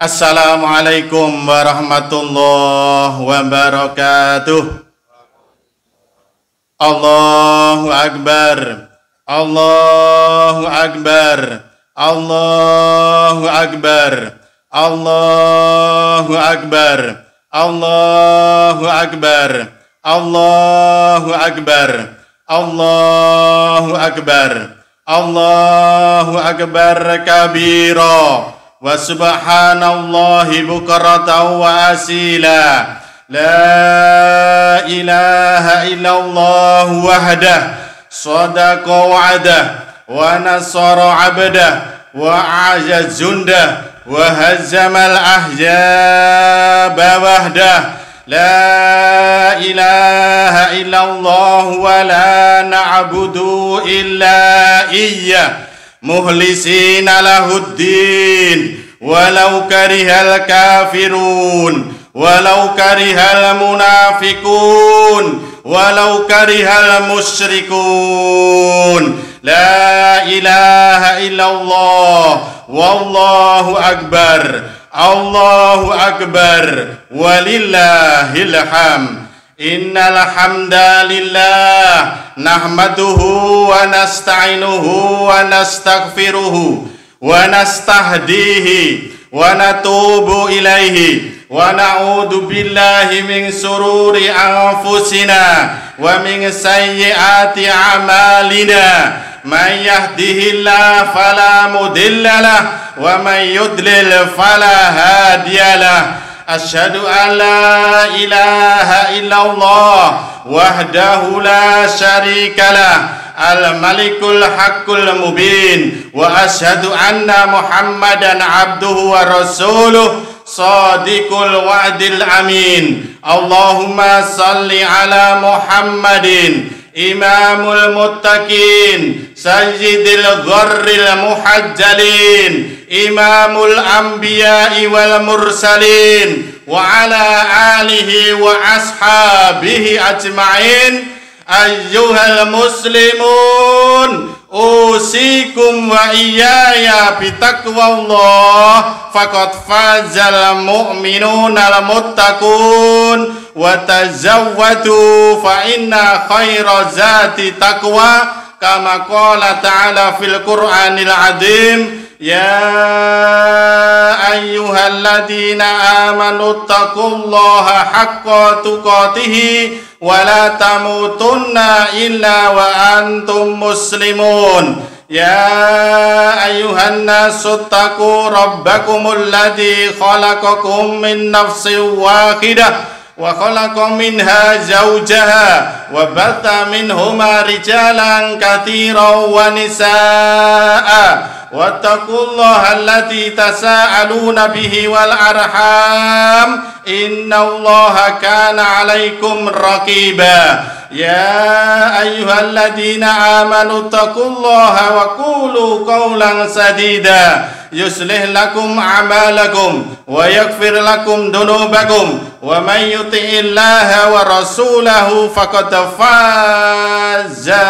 Assalamualaikum warahmatullahi wabarakatuh. Allahu Akbar. Allahu Akbar. Allahu Akbar. Allahu Akbar. Allahu Akbar. Allahu Akbar. Allahu Akbar. Allahu Akbar kabira. Wa subhanallahi bukratan wa asila. La ilaha illallah wahdah sadaqa wa'dah wa nasara 'abdah wa a'ja jundah wa hazzamal ahzaba wahdah. La ilaha illallah wa la na'budu illa iyyah mukhlisina lahuddin walau karihal kafirun walau karihal munafiqun walau karihal musyrikun. La ilaha illallah wallahu akbar. Allahu akbar walillahil hamd. Innal hamdalillah nahmaduhu wa nasta'inuhu wa nastaghfiruhu wa nastahdihi wa natubu ilaihi wa na'udzu billahi min sururi anfusina wa min sayyiati a'malina. Man yahdihillahu fala mudhillalah wa man yudlil fala hadiyalah. Asyhadu an la ilaha illallah wahdahu la syarikalah al-malikul haqqul mubin wa asyhadu anna muhammadan abduhu wa rasuluh sadiqul wa'dil amin. Allahumma salli ala muhammadin imamul muttaqin sayyidil gharril muhajjalin imamul anbiya'i wal mursalin wa ala alihi wa ashabihi ajma'in. Ayyuhal muslimun usikum wa iyaya bitaqwallah faqad fazal mu'minuna al muttaqun wa tazawwadu fa inna khaira zati taqwa kama qala ta'ala fil qur'anil azim. Ya ayyuhalladzina amanu taqullaha haqqa tuqatih wa la tamutunna illa wa antum muslimun. Ya ayyuhan nasu taqu rabbakumul ladzi khalaqakum min nafsin wahidah wa khalaqa minha zawjaha wa batha minhuma rijalan katsiran wa nisaa'a wattaqullaha allati tasaaluna bihi wal arham innallaha kana 'alaikum raqiba. Ya ayyuhalladzina amanu taqullaha wa qulu qawlan sadida yuslih lakum a'malakum wa yaghfir lakum dunubakum wa man yuti'illaha wa rasulahu faqad faza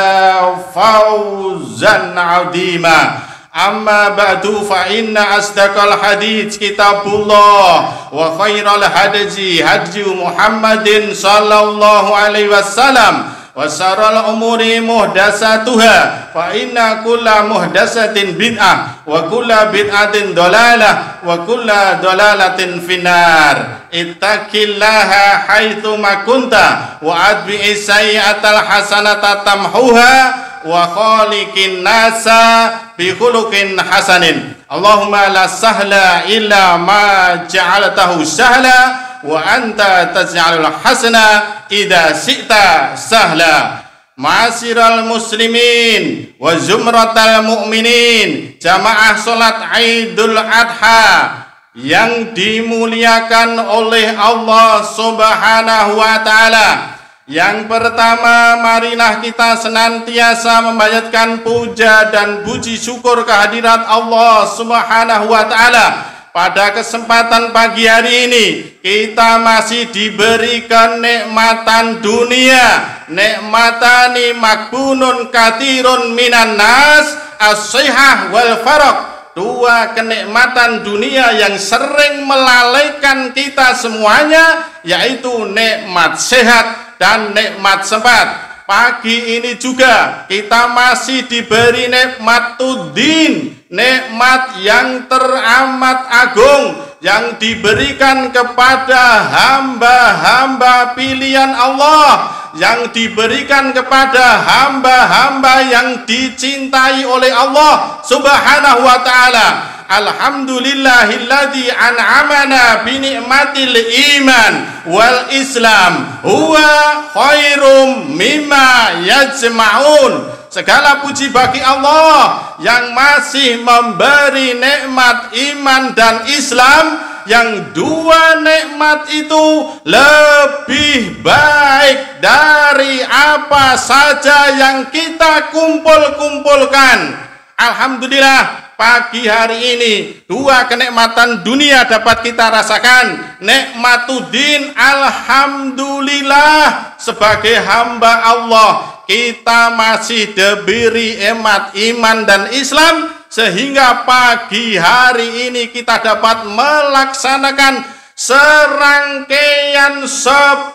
fawzan 'azima. Amma ba'du fa inna asdaqal hadits kitabullah wa khairal hadji hadju Muhammadin sallallahu alaihi wasallam wa syarrul umuri muhdatsatuha fa inna kulla muhdatsatin bid'ah wa kulla bid'atin dalalah wa kulla dalalatin finnar. Ittaqillaha haitsu ma kunta wa adbi'is sayyi'atal hasanata tamhuha wa khaliqin nasa bi khuluqin hasanin. Allahumma la sahla illa ma ja'altahu sahla wa anta taj'alul hasana idza syi'ta sahla. Ma'asyiral muslimin wa zumratal mu'minin, jamaah salat Idul Adha yang dimuliakan oleh Allah Subhanahu wa taala. Yang pertama, marilah kita senantiasa memanjatkan puja dan puji syukur kehadirat Allah Subhanahu wa taala. Pada kesempatan pagi hari ini kita masih diberikan nikmatan dunia, nikmatani makbunun katirun minan nas as-sihah wal faraq dua kenikmatan dunia yang sering melalaikan kita semuanya, yaitu nikmat sehat dan nikmat sempat. Pagi ini juga kita masih diberi nikmatuddin, nikmat yang teramat agung yang diberikan kepada hamba-hamba pilihan Allah, yang diberikan kepada hamba-hamba yang dicintai oleh Allah Subhanahu wa ta'ala. Alhamdulillahilladzi an'amana bi ni'matil iman wal islam huwa khairum mimma yajma'un. Segala puji bagi Allah yang masih memberi nikmat iman dan Islam, yang dua nikmat itu lebih baik dari apa saja yang kita kumpul-kumpulkan. Alhamdulillah, pagi hari ini dua kenikmatan dunia dapat kita rasakan. Nikmatuddin, alhamdulillah, sebagai hamba Allah kita masih diberi nikmat iman dan Islam, sehingga pagi hari ini kita dapat melaksanakan serangkaian 10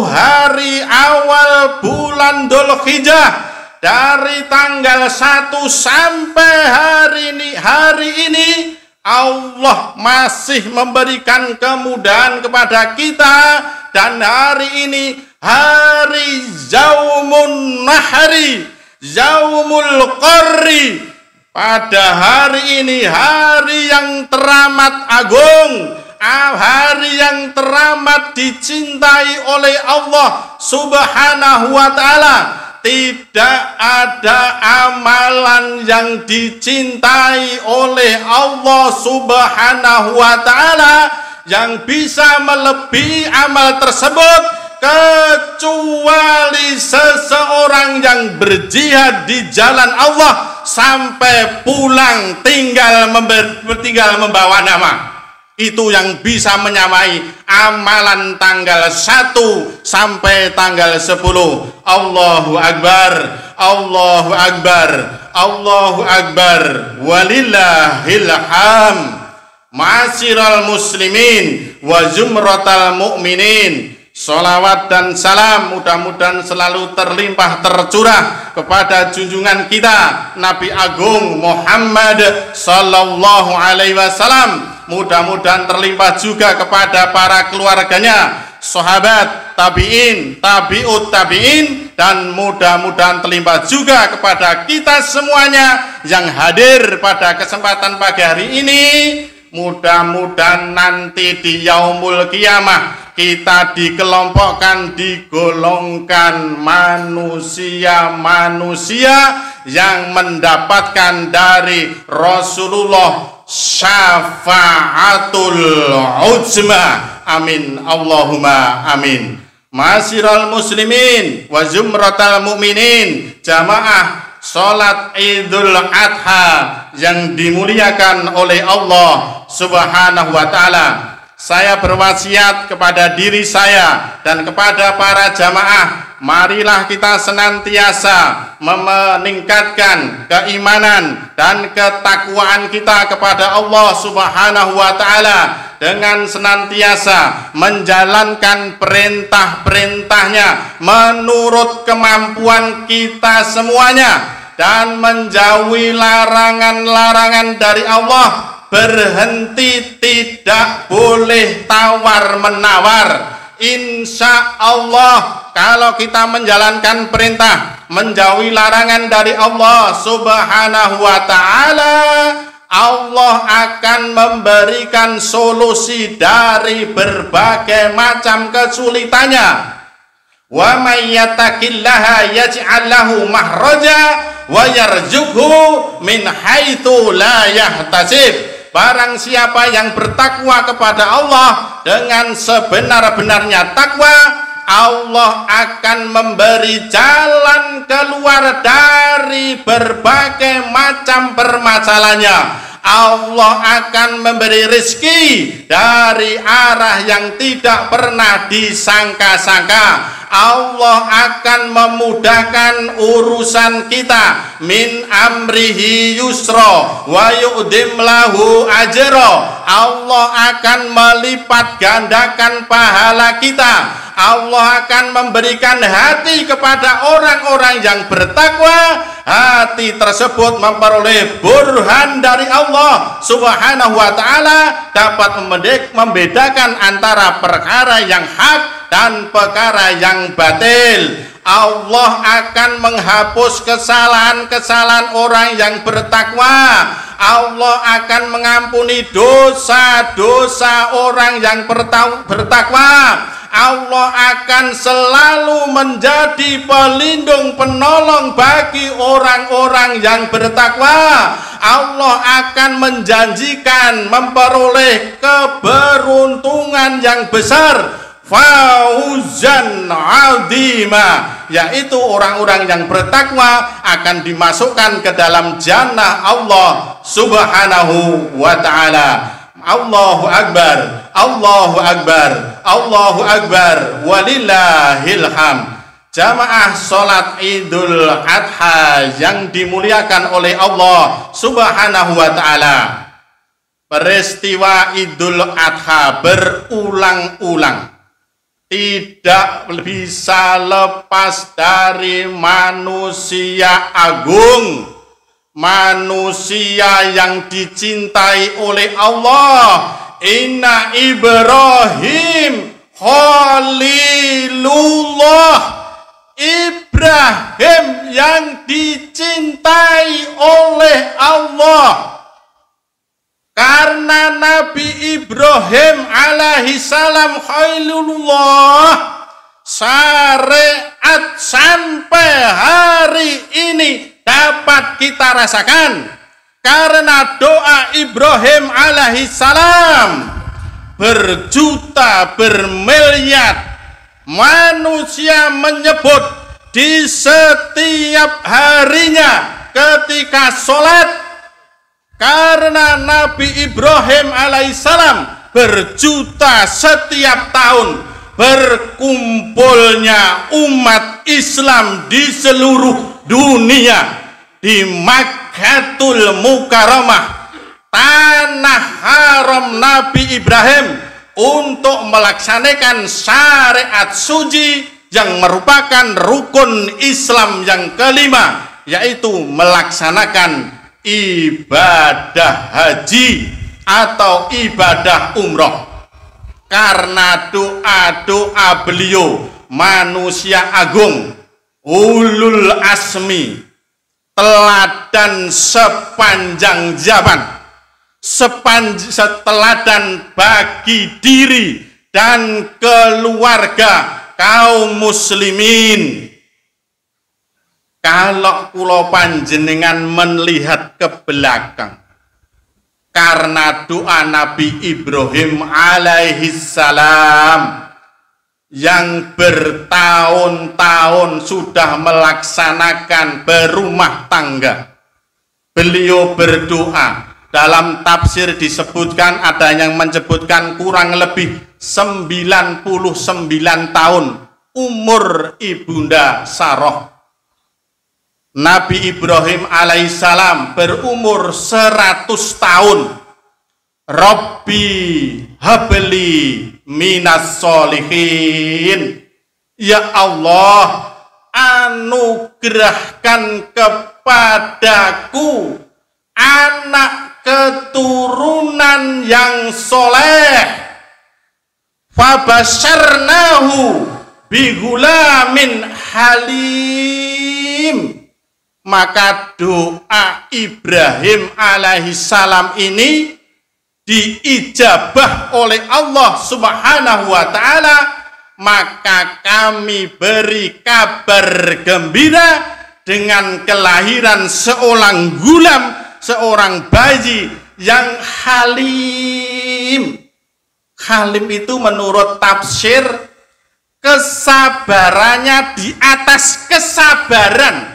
hari awal bulan Dzulhijjah, dari tanggal 1 sampai hari ini Allah masih memberikan kemudahan kepada kita. Dan hari ini hari Yaumun Nahri, Yaumul Qarri. Pada hari ini hari yang teramat agung, hari yang teramat dicintai oleh Allah Subhanahu wa ta'ala. Tidak ada amalan yang dicintai oleh Allah Subhanahu wa ta'ala yang bisa melebihi amal tersebut, kecuali seseorang yang berjihad di jalan Allah sampai pulang tinggal membawa nama. Itu yang bisa menyamai amalan tanggal 1 sampai tanggal 10. Allahu Akbar, Allahu Akbar, Allahu Akbar, walillahil hamd. Ma'asyiral muslimin wa zumratal mu'minin, sholawat dan salam mudah-mudahan selalu terlimpah tercurah kepada junjungan kita Nabi Agung Muhammad sallallahu alaihi wasallam. Mudah-mudahan terlimpah juga kepada para keluarganya, sahabat, tabi'in, tabi'ut tabi'in, dan mudah-mudahan terlimpah juga kepada kita semuanya yang hadir pada kesempatan pagi hari ini. Mudah-mudahan nanti di yaumul kiamah kita dikelompokkan, digolongkan manusia-manusia yang mendapatkan dari Rasulullah syafaatul uzma. Amin Allahumma amin. Ma'asyiral muslimin wa zumratal mu'minin, jamaah salat Idul Adha yang dimuliakan oleh Allah Subhanahu wa ta'ala. Saya berwasiat kepada diri saya dan kepada para jamaah, marilah kita senantiasa meningkatkan keimanan dan ketakwaan kita kepada Allah Subhanahu wa ta'ala dengan senantiasa menjalankan perintah-perintahnya menurut kemampuan kita semuanya, dan menjauhi larangan-larangan dari Allah. Berhenti, tidak boleh tawar-menawar. Insya Allah kalau kita menjalankan perintah, menjauhi larangan dari Allah Subhanahu wa ta'ala, Allah akan memberikan solusi dari berbagai macam kesulitannya. Wa may yattaqillaha yaj'al lahu makhraja wa yarzuqhu min haitsu la yahtasib. Barang siapa yang bertakwa kepada Allah dengan sebenar-benarnya takwa, Allah akan memberi jalan keluar dari berbagai macam permasalahannya. Allah akan memberi rezeki dari arah yang tidak pernah disangka-sangka. Allah akan memudahkan urusan kita. Min amrihi yusra wa yu'dim lahu ajra. Allah akan melipat gandakan pahala kita. Allah akan memberikan hati kepada orang-orang yang bertakwa. Hati tersebut memperoleh burhan dari Allah Subhanahu wa ta'ala, dapat membedakan antara perkara yang hak dan perkara yang batil. Allah akan menghapus kesalahan-kesalahan orang yang bertakwa. Allah akan mengampuni dosa-dosa orang yang bertakwa. Allah akan selalu menjadi pelindung penolong bagi orang-orang yang bertakwa. Allah akan menjanjikan memperoleh keberuntungan yang besar, fauzan azima, yaitu orang-orang yang bertakwa akan dimasukkan ke dalam jannah Allah Subhanahu wa ta'ala. Allahu Akbar, Allahu Akbar, Allahu Akbar, walillahil hamd. Jamaah sholat Idul Adha yang dimuliakan oleh Allah Subhanahu wa ta'ala, peristiwa Idul Adha berulang-ulang tidak bisa lepas dari manusia agung, manusia yang dicintai oleh Allah. Inna Ibrahim Khalilullah, Ibrahim yang dicintai oleh Allah. Karena Nabi Ibrahim alaihi salam Khalilullah, syariat sampai hari ini dapat kita rasakan karena doa Ibrahim alaihi salam. Berjuta, bermiliar manusia menyebut di setiap harinya ketika sholat, karena Nabi Ibrahim alaihissalam berjuta setiap tahun berkumpulnya umat Islam di seluruh dunia di Makkatul Mukarramah, tanah haram Nabi Ibrahim, untuk melaksanakan syariat suci yang merupakan rukun Islam yang kelima, yaitu melaksanakan ibadah haji atau ibadah umroh. Karena doa-doa beliau, manusia agung, ulul asmi, teladan sepanjang zaman, teladan bagi diri dan keluarga kaum muslimin. Kalau kula panjenengan melihat ke belakang, karena doa Nabi Ibrahim alaihissalam yang bertahun-tahun sudah melaksanakan berumah tangga, beliau berdoa. Dalam tafsir disebutkan, ada yang menyebutkan kurang lebih 99 tahun umur ibunda Sarah. Nabi Ibrahim alaihissalam berumur 100 tahun. Rabbi habli minas solihin, ya Allah, anugerahkan kepadaku anak keturunan yang soleh. Fabasyarnahu bigulamin halim. Maka doa Ibrahim alaihissalam ini diijabah oleh Allah Subhanahu wa ta'ala. Maka kami beri kabar gembira dengan kelahiran seorang gulam, seorang bayi yang halim. Halim itu menurut tafsir kesabarannya di atas kesabaran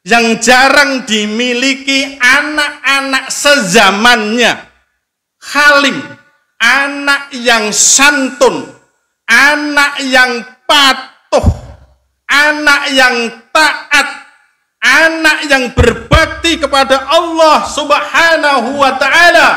yang jarang dimiliki anak-anak sezamannya. Halim, anak yang santun, anak yang patuh patuh, anak yang taat, anak yang berbakti kepada Allah Subhanahu wa ta'ala,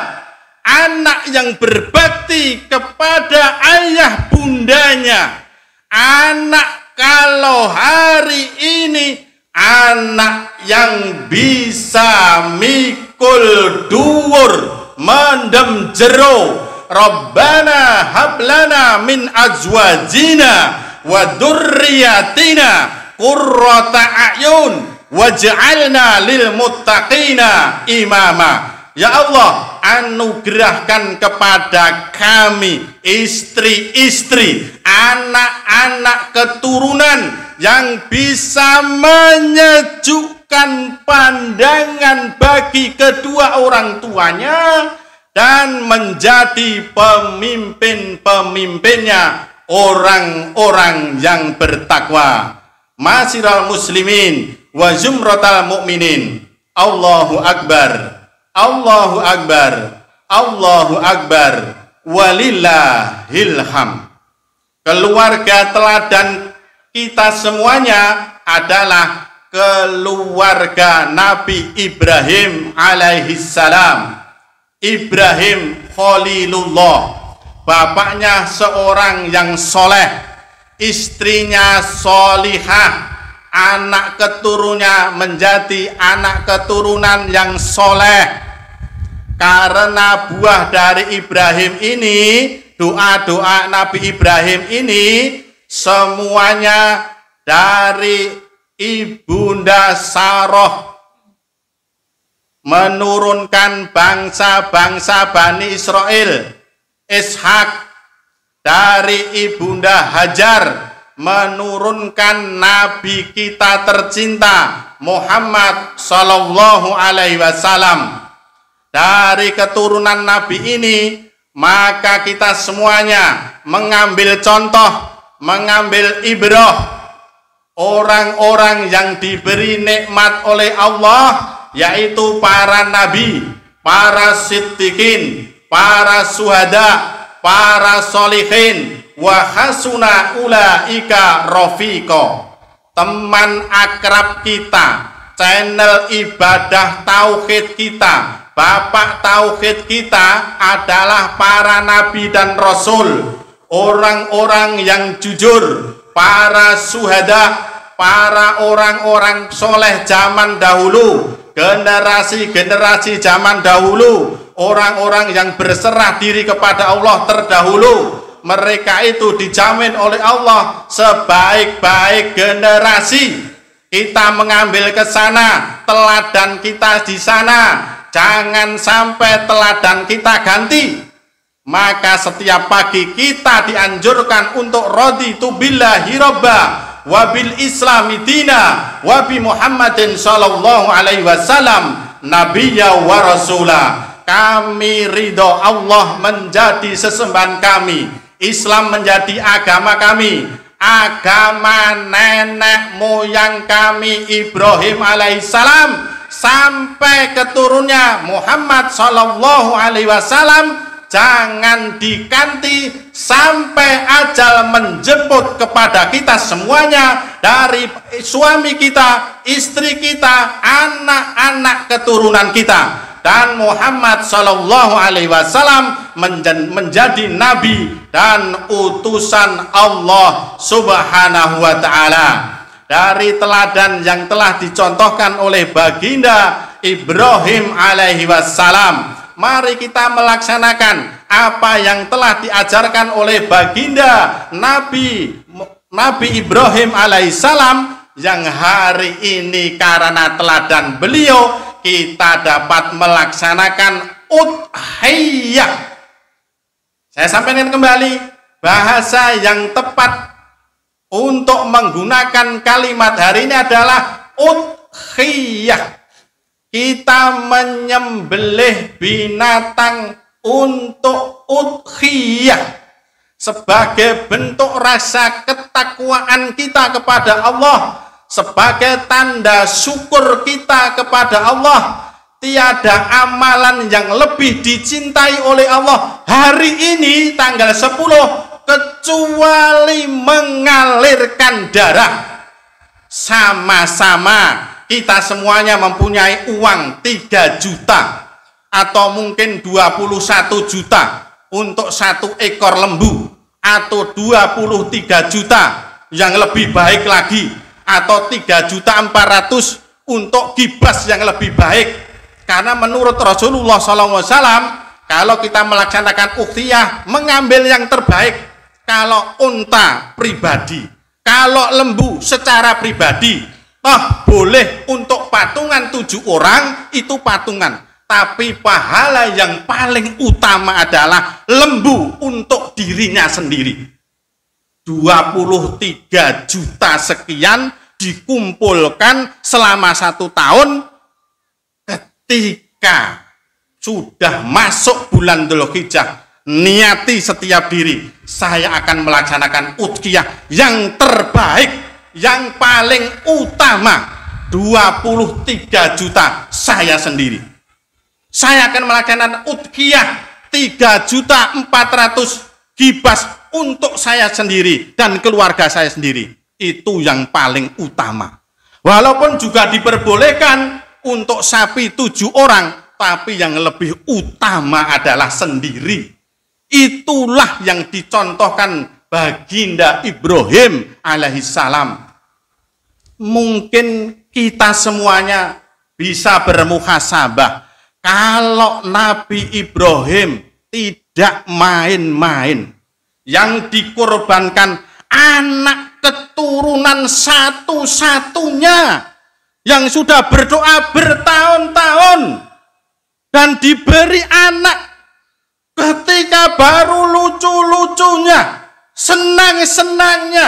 anak yang berbakti kepada ayah bundanya, anak kalau hari ini anak yang bisa mikul dhuwur mendem jero, Rabbana hablana min azwajina wa dzurriyyatina qurrata a'yun waj'alna lil muttaqina imama. Ya Allah, anugerahkan kepada kami istri-istri, anak-anak keturunan yang bisa menyejukkan pandangan bagi kedua orang tuanya dan menjadi pemimpin-pemimpinnya orang-orang yang bertakwa. Masiral muslimin wa zumratal mu'minin. Allahu akbar, Allahu akbar, Allahu akbar, walillahil hamd. Keluarga teladan kita semuanya adalah keluarga Nabi Ibrahim alaihissalam. Ibrahim Khalilullah, bapaknya seorang yang soleh, istrinya solihah, anak keturunannya menjadi anak keturunan yang soleh. Karena buah dari Ibrahim ini, doa-doa Nabi Ibrahim ini semuanya dari Ibunda Sarah menurunkan bangsa-bangsa Bani Israel. Ishak dari Ibunda Hajar menurunkan Nabi kita tercinta Muhammad Sallallahu Alaihi Wasallam. Dari keturunan Nabi ini, maka kita semuanya mengambil contoh, mengambil ibrah orang-orang yang diberi nikmat oleh Allah, yaitu para nabi, para siddiqin, para syuhada, para sholihin, wa hasuna ulaika rafiqa. Teman akrab kita, channel ibadah tauhid kita, bapak tauhid kita adalah para nabi dan rasul, orang-orang yang jujur, para syuhada, para orang-orang soleh zaman dahulu, generasi-generasi zaman dahulu, orang-orang yang berserah diri kepada Allah terdahulu. Mereka itu dijamin oleh Allah sebaik-baik generasi. Kita mengambil ke sana, teladan kita di sana, jangan sampai teladan kita ganti. Maka setiap pagi kita dianjurkan untuk raditu billahi robba wabil islami dina wabi Muhammadin sallallahu alaihi wasallam nabiyya wa rasulah. Kami ridho Allah menjadi sesembahan kami, Islam menjadi agama kami, agama nenek moyang kami Ibrahim alaihissalam sampai keturunnya Muhammad sallallahu alaihi wasallam. Jangan diganti sampai ajal menjemput kepada kita semuanya, dari suami kita, istri kita, anak-anak keturunan kita. Dan Muhammad sallallahu alaihi wasallam menjadi nabi dan utusan Allah Subhanahu wa taala. Dari teladan yang telah dicontohkan oleh baginda Ibrahim alaihi wassalam, mari kita melaksanakan apa yang telah diajarkan oleh baginda Nabi Ibrahim alaihissalam, yang hari ini karena teladan beliau kita dapat melaksanakan udhiyah. Saya sampaikan kembali, bahasa yang tepat untuk menggunakan kalimat hari ini adalah udhiyah. Kita menyembelih binatang untuk udhiyah sebagai bentuk rasa ketakwaan kita kepada Allah, sebagai tanda syukur kita kepada Allah. Tiada amalan yang lebih dicintai oleh Allah hari ini tanggal 10 kecuali mengalirkan darah. Sama-sama kita semuanya mempunyai uang 3 juta atau mungkin 21 juta untuk 1 ekor lembu, atau 23 juta yang lebih baik lagi, atau 3.400.000 untuk kibas yang lebih baik. Karena menurut Rasulullah SAW, kalau kita melaksanakan ukhtiyah, mengambil yang terbaik. Kalau unta pribadi, kalau lembu secara pribadi, boleh untuk patungan 7 orang, itu patungan. Tapi pahala yang paling utama adalah lembu untuk dirinya sendiri. 23 juta sekian dikumpulkan selama 1 tahun. Ketika sudah masuk bulan Dzulhijjah, niati setiap diri, saya akan melaksanakan udhiyah yang terbaik, yang paling utama. 23 juta saya sendiri. Saya akan melaksanakan udhiyah 3.400.000 kibas untuk saya sendiri dan keluarga saya sendiri. Itu yang paling utama. Walaupun juga diperbolehkan untuk sapi 7 orang, tapi yang lebih utama adalah sendiri. Itulah yang dicontohkan baginda Ibrahim alaihissalam. Mungkin kita semuanya bisa bermuhasabah. Kalau Nabi Ibrahim tidak main-main, yang dikorbankan anak keturunan satu-satunya, yang sudah berdoa bertahun-tahun dan diberi anak, ketika baru lucu-lucunya, senang-senangnya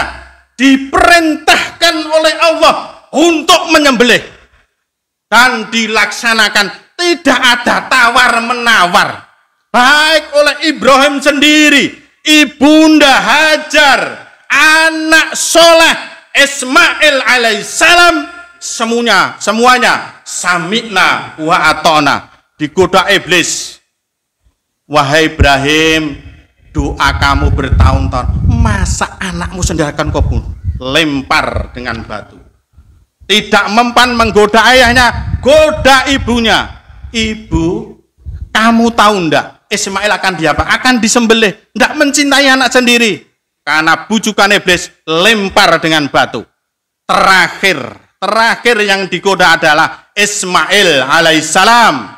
diperintahkan oleh Allah untuk menyembelih dan dilaksanakan, tidak ada tawar-menawar, baik oleh Ibrahim sendiri, ibunda Hajar, anak soleh Ismail alaihissalam, semuanya sami'na wa atona. Digoda iblis, wahai Ibrahim, doa kamu bertahun-tahun, masa anakmu sendiri akan kau bunuh? Lempar dengan batu. Tidak mempan menggoda ayahnya, goda ibunya. Ibu, kamu tahu ndak Ismail akan diapa? Akan disembelih. Ndak mencintai anak sendiri. Karena bujukan iblis, lempar dengan batu. Terakhir yang digoda adalah Ismail alaihissalam,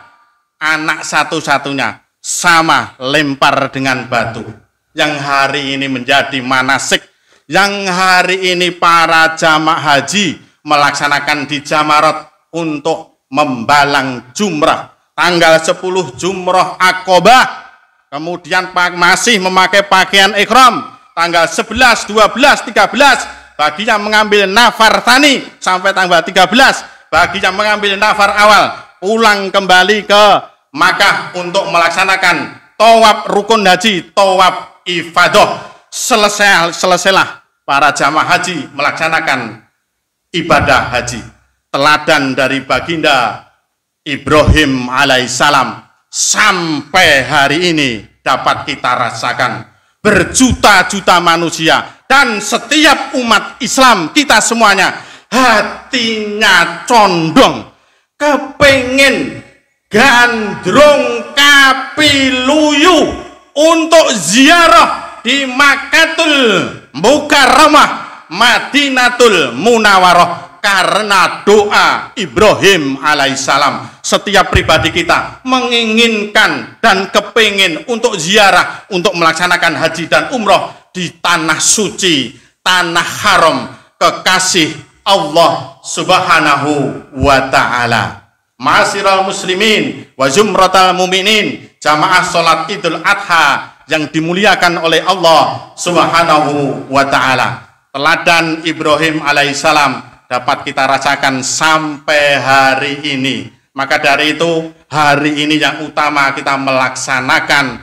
anak satu-satunya, sama lempar dengan batu. Yang hari ini menjadi manasik, yang hari ini para jamaah haji melaksanakan di Jamarat untuk membalang jumrah. Tanggal 10 jumrah Aqobah, kemudian masih memakai pakaian ihram. Tanggal 11, 12, 13 bagi yang mengambil nafar tsani sampai tanggal 13, bagi yang mengambil nafar awal pulang kembali ke Makkah untuk melaksanakan tawaf rukun haji, tawaf ifadah. Selesailah para jamaah haji melaksanakan ibadah haji. Teladan dari baginda Ibrahim alaihissalam sampai hari ini dapat kita rasakan. Berjuta-juta manusia dan setiap umat Islam, kita semuanya hatinya condong kepengen gandrung kapiluyu untuk ziarah di Makkatul Mukarramah, Madinatul Munawarah, karena doa Ibrahim alaihissalam. Setiap pribadi kita menginginkan dan kepingin untuk ziarah, untuk melaksanakan haji dan umroh di tanah suci, tanah haram, kekasih Allah subhanahu wa ta'ala. Ma'asyiral muslimin wa zumratal mu'minin, jamaah sholat idul adha yang dimuliakan oleh Allah subhanahu wa ta'ala. Teladan Ibrahim alaihissalam dapat kita rasakan sampai hari ini. Maka dari itu, hari ini yang utama kita melaksanakan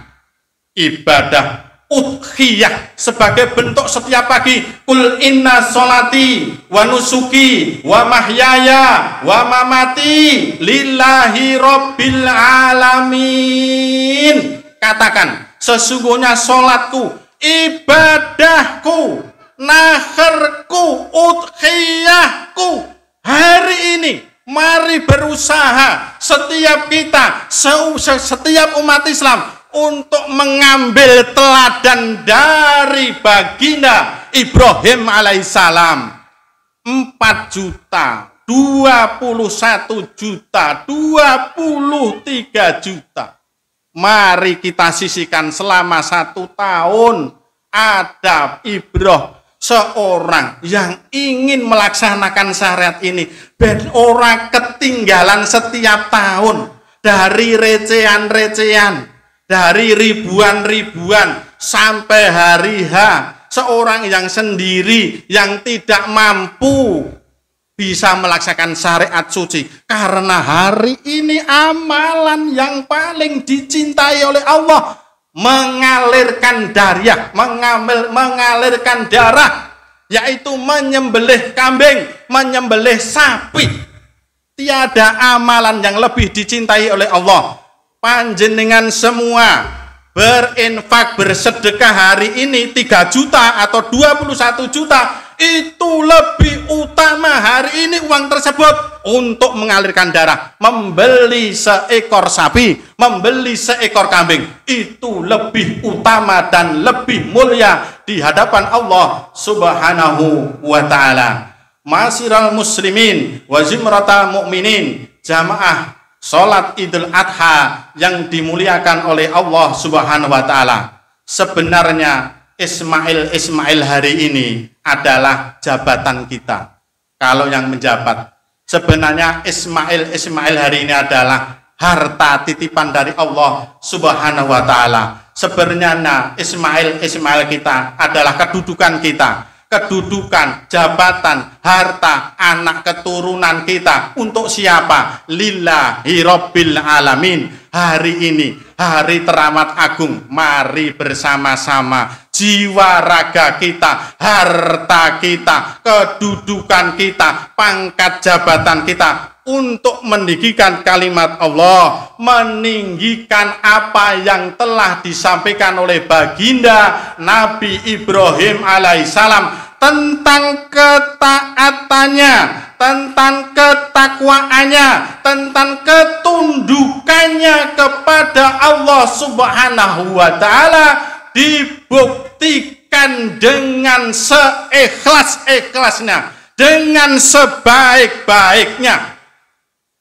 ibadah udhiyah sebagai bentuk setiap pagi. Qul inna sholati wa nusuki wa mahyaya wa mamati lillahi rabbil alamin. Katakan, sesungguhnya sholatku ibadahku, naherku, udhiyahku hari ini. Mari berusaha setiap kita, setiap umat Islam untuk mengambil teladan dari baginda Ibrahim alaihissalam. 4 juta, 21 juta, 23 juta. Mari kita sisihkan selama 1 tahun. Ada Ibrahim, seorang yang ingin melaksanakan syariat ini, ben ora ketinggalan setiap tahun dari recehan-recehan, dari ribuan-ribuan sampai hari H. Seorang yang sendiri yang tidak mampu bisa melaksanakan syariat suci, karena hari ini amalan yang paling dicintai oleh Allah, mengalirkan darah, yaitu menyembelih kambing, menyembelih sapi. Tiada amalan yang lebih dicintai oleh Allah. Panjenengan semua berinfak, bersedekah hari ini 3 juta atau 21 juta, itu lebih utama hari ini uang tersebut untuk mengalirkan darah, membeli seekor sapi, membeli seekor kambing. Itu lebih utama dan lebih mulia di hadapan Allah Subhanahu wa ta'ala. Masiral muslimin wa zimratal mu'minin, jamaah salat Idul Adha yang dimuliakan oleh Allah Subhanahu wa ta'ala. Sebenarnya Ismail hari ini adalah jabatan kita. Kalau yang menjabat, sebenarnya Ismail hari ini adalah harta titipan dari Allah Subhanahu wa ta'ala. Sebenarnya Ismail kita adalah kedudukan kita, kedudukan, jabatan, harta, anak keturunan kita. Untuk siapa? Lillahi Rabbil Alamin. Hari ini, hari teramat agung, mari bersama-sama jiwa raga kita, harta kita, kedudukan kita, pangkat jabatan kita untuk meninggikan kalimat Allah, meninggikan apa yang telah disampaikan oleh baginda Nabi Ibrahim alaihissalam tentang ketaatannya, tentang ketakwaannya, tentang ketundukannya kepada Allah Subhanahu wa ta'ala, dibuktikan dengan seikhlas-ikhlasnya, dengan sebaik-baiknya.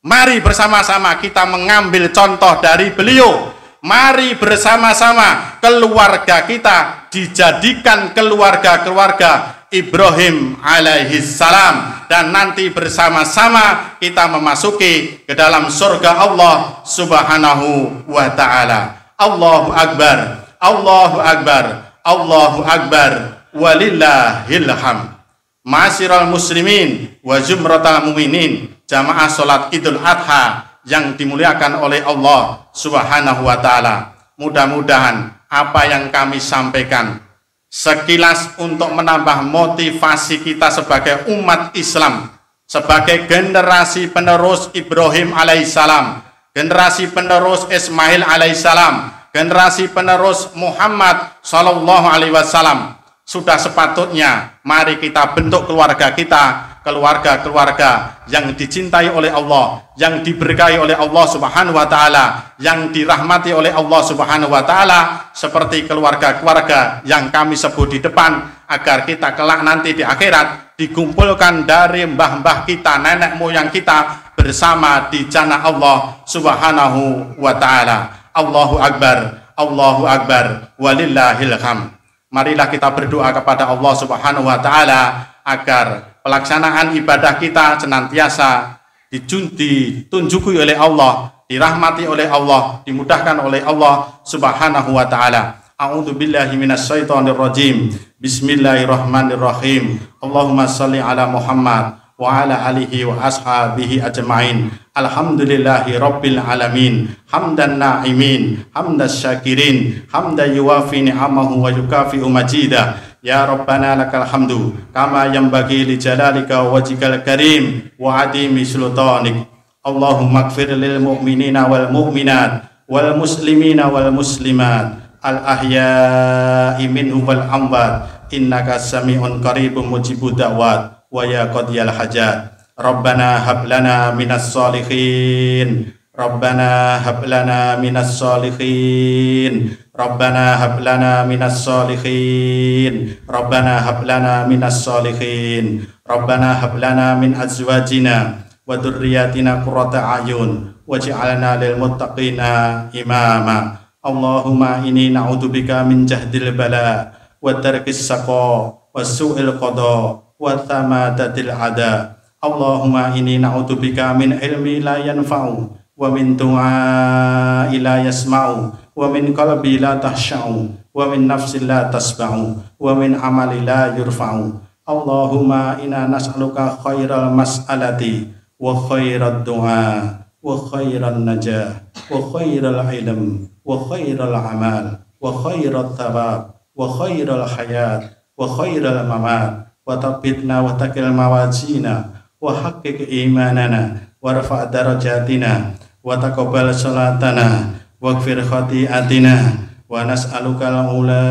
Mari bersama-sama kita mengambil contoh dari beliau. Mari bersama-sama keluarga kita dijadikan keluarga-keluarga Ibrahim alaihissalam, dan nanti bersama-sama kita memasuki ke dalam surga Allah Subhanahu wa ta'ala. Allahu Akbar, Allahu Akbar, Allahu Akbar, walillahil hamd. Ma'asyiral muslimin wa zumratal mu'minin, jamaah salat Idul Adha yang dimuliakan oleh Allah Subhanahu wa ta'ala. Mudah-mudahan apa yang kami sampaikan sekilas untuk menambah motivasi kita sebagai umat Islam, sebagai generasi penerus Ibrahim alaihissalam, generasi penerus Ismail alaihissalam, generasi penerus Muhammad sallallahu alaihi wasallam. Sudah sepatutnya mari kita bentuk keluarga kita, keluarga-keluarga yang dicintai oleh Allah, yang diberkahi oleh Allah Subhanahu wa ta'ala, yang dirahmati oleh Allah Subhanahu wa ta'ala, seperti keluarga-keluarga yang kami sebut di depan, agar kita kelak nanti di akhirat dikumpulkan dari mbah-mbah kita, nenek moyang kita bersama di jannah Allah Subhanahu wa ta'ala. Allahu Akbar, Allahu Akbar, walillahil hamd. Marilah kita berdoa kepada Allah Subhanahu wa ta'ala agar pelaksanaan ibadah kita senantiasa ditunjuki oleh Allah, dirahmati oleh Allah, dimudahkan oleh Allah Subhanahu wa ta'ala. A'udzu billahi minasyaitonir rajim. Bismillahirrahmanirrahim. Allahumma shalli ala Muhammad wa ala alihi wa ashabihi ajma'in. Alhamdulillahi rabbil alamin. Hamdan na'imin, hamdas syakirin, hamdan yuwafi ni'amahu wa yukafi'u majidah. Ya Rabbana lakal hamdu kama yanbaghi li jalalika wa wajhikal karim wa adimi sultanik. Allahumma ighfir lil mu'minina wal mu'minat wal muslimina wal muslimat al-ahya'i minhum wal amwat innaka sami'un qaribun mujibud da'wat wa ya qadiyal hajat. Rabbana hab lana minas sholihin, Rabbana hab lana minas sholihin, Rabbana hab lana minas sholihin, Rabbana hab lana minas sholihin, Rabbana hab lana min azwajina wa dzurriyyatina qurrata a'yun waj'alna lil muttaqina imama. Allahumma inni na'udzubika min jahdil bala wa tarkis saqa wa su'il qada wa thamadatil ada. Allahumma inni na'udzubika min ilmi la yanfa'u wa min du'a'i la yasma'u wa min qalbi la tahsya'u wa min nafsin la tasba'u wa min amali la yurfa'u. Allahumma inna nas'aluka khairal mas'alati wa khairat du'a wa khairan najah wa khairal ilm wa khairal amal wa khairat thawab wa khairal hayat wa khairal mamat wa tabbitna wa takil mawazina wa haqiq imanana wa rafa' darajatina wa taqabbal salatana wa gfir khati'atina wa nas'aluka al-ula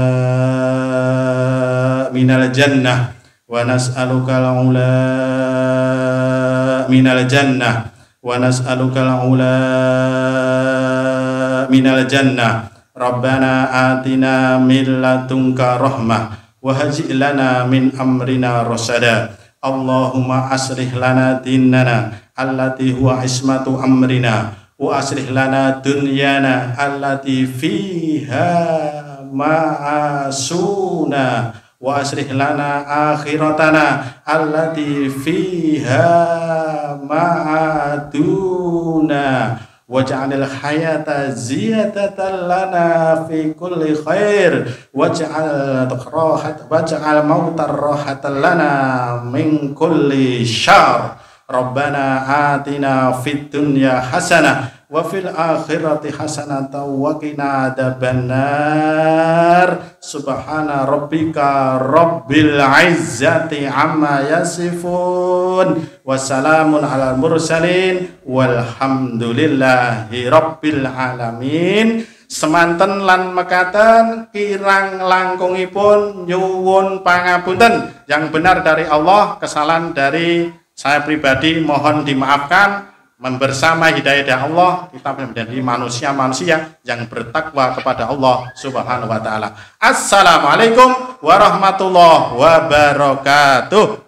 minal jannah wa nas'aluka al-ula minal jannah wa nas'aluka al-ula minal jannah. Rabbana atina min ladunka rahmah wa haji' lana min amrina rasada. Allahumma aslih lana dinana allati huwa ismatu amrina wa aslih lana dunyana allati fiha ma'asuna wa aslih lana akhiratana allati fiha ma'aduna waj'alil hayata ziyadatan lana fi kulli khair waj'al mautar rahatan lana min kulli syarr. Rabbana atina fid dunya hasanah wa fil akhirati hasanatan wa qina adzabannar. Subhana rabbika rabbil izzati amma yasifun wa salamun alal mursalin walhamdulillahi rabbil alamin. Semanten lan mekaten kirang langkungipun nyuwun pangapunten. Yang benar dari Allah, kesalahan dari saya pribadi mohon dimaafkan. Bersama hidayah Allah kita menjadi manusia-manusia yang bertakwa kepada Allah Subhanahu wa taala. Assalamualaikum warahmatullahi wabarakatuh.